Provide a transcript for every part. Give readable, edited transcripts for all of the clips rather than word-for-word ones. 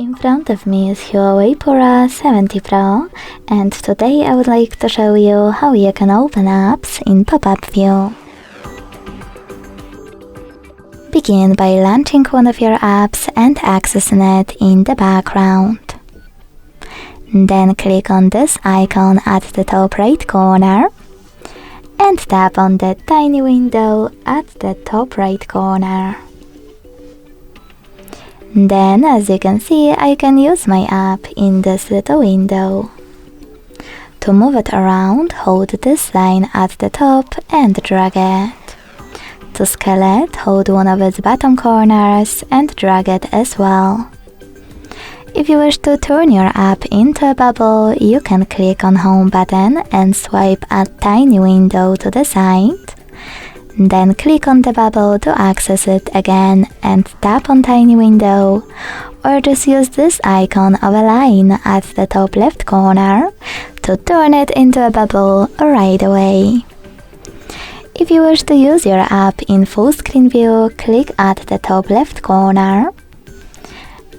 In front of me is Huawei Pura 70 Pro, and today I would like to show you how you can open apps in pop-up view. Begin by launching one of your apps and accessing it in the background. Then click on this icon at the top right corner and tap on the tiny window at the top right corner. Then, as you can see, I can use my app in this little window. To move it around, hold this line at the top and drag it. To scale it, hold one of its bottom corners and drag it as well. If you wish to turn your app into a bubble, you can click on Home button and swipe a tiny window to the side. Then click on the bubble to access it again and tap on tiny window, or just use this icon of a line at the top left corner to turn it into a bubble right away. If you wish to use your app in full screen view, click at the top left corner,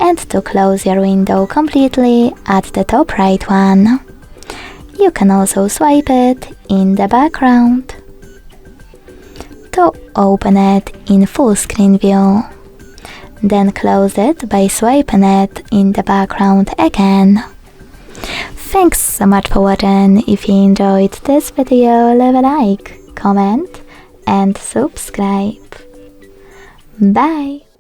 and to close your window completely at the top right one. You can also swipe it in the background to open it in full screen view. Then close it by swiping it in the background again. Thanks so much for watching. If you enjoyed this video, leave a like, comment and subscribe. Bye!